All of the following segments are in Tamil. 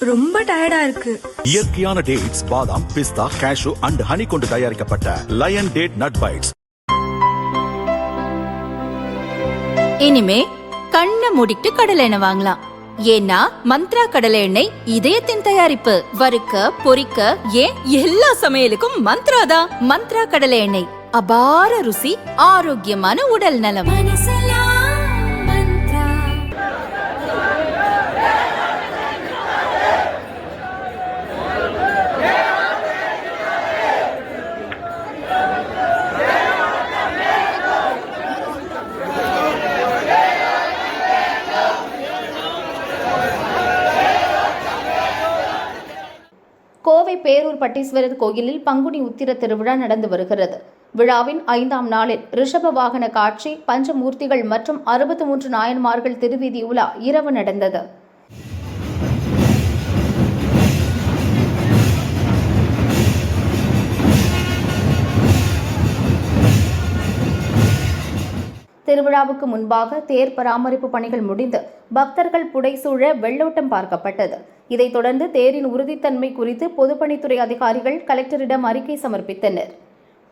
ரொம்ப டயர்டா இருக்கு. இயற்கையான டேட்ஸ், பாதாம், பிஸ்தா, கேஷு அண்ட் ஹனி கொண்டு தயாரிக்கப்பட்ட லயன் டேட் நட் பைட்ஸ். இனிமே கண்ணை மூடிட்டு கடலை எண்ணெய் வாங்கலாம். ஏன்னா மந்த்ரா கடலை எண்ணெய் இதயத்தின் தயாரிப்பு. வறுக்க, பொரிக்க, ஏன் எல்லா சமையலுக்கும் மந்த்ரா தான். மந்த்ரா கடலை எண்ணெய், அபார ருசி, ஆரோக்கியமான உடல் நலம். கோவை பேரூர் பட்டீஸ்வரர் கோயிலில் பங்குனி உத்திர திருவிழா நடந்து வருகிறது. விழாவின் 5ஆம் நாளில் ரிஷப வாகன காட்சி, பஞ்சமூர்த்திகள் மற்றும் 63 நாயன்மார்கள் திருவீதி உலா இரவு நடந்தது. திருவிழாவுக்கு முன்பாக தேர் பராமரிப்பு பணிகள் முடிந்து பக்தர்கள் புடைசூழ வெள்ளோட்டம் பார்க்கப்பட்டது. இதைத் தொடர்ந்து தேரின் உறுதித்தன்மை குறித்து பொதுப்பணித்துறை அதிகாரிகள் கலெக்டரிடம் அறிக்கை சமர்ப்பித்தனர்.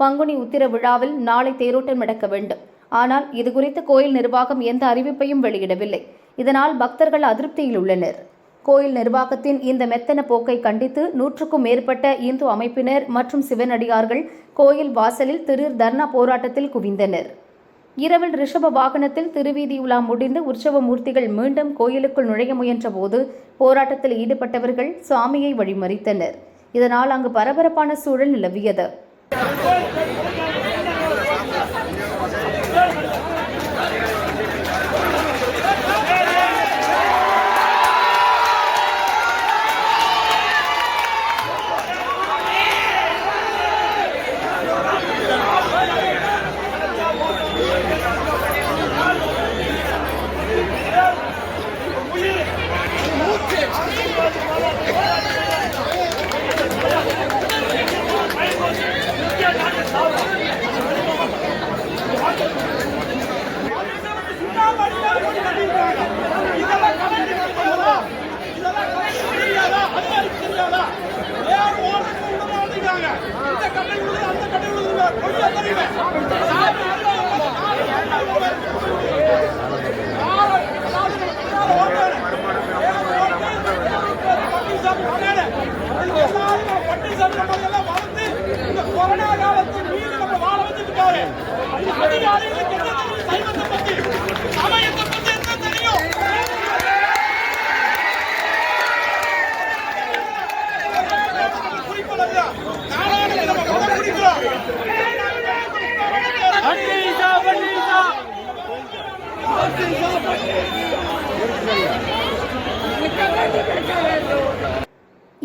பங்குனி உத்திர விழாவில் நாளை தேரோட்டம் நடக்க வேண்டும். ஆனால் இதுகுறித்து கோயில் நிர்வாகம் எந்த அறிவிப்பையும் வெளியிடவில்லை. இதனால் பக்தர்கள் அதிருப்தியில் உள்ளனர். கோயில் நிர்வாகத்தின் இந்த மெத்தன போக்கை கண்டித்து 100க்கும் மேற்பட்ட இந்து அமைப்பினர் மற்றும் சிவனடியார்கள் கோயில் வாசலில் திடீர் தர்ணா போராட்டத்தில் குவிந்தனர். இரவில் ரிஷப வாகனத்தில் திருவீதி உலா முடிந்து உற்சவ மூர்த்திகள் மீண்டும் கோயிலுக்குள் நுழைய முயன்ற போது போராட்டத்தில் ஈடுபட்டவர்கள் சுவாமியை வழிமறித்தனர். இதனால் அங்கு பரபரப்பான சூழல் நிலவியது.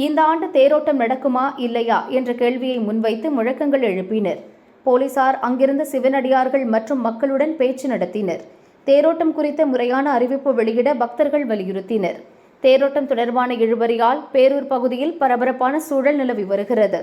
இந்த ஆண்டு தேரோட்டம் நடக்குமா இல்லையா என்ற கேள்வியை முன்வைத்து முழக்கங்கள் எழுப்பினர். போலீசார் அங்கிருந்த சிவனடியார்கள் மற்றும் மக்களுடன் பேச்சு நடத்தினர். தேரோட்டம் குறித்த முறையான அறிவிப்பு வெளியிட பக்தர்கள் வலியுறுத்தினர். தேரோட்டம் தொடர்பான இழுபறியால் பேரூர் பகுதியில் பரபரப்பான சூழல் நிலவி வருகிறது.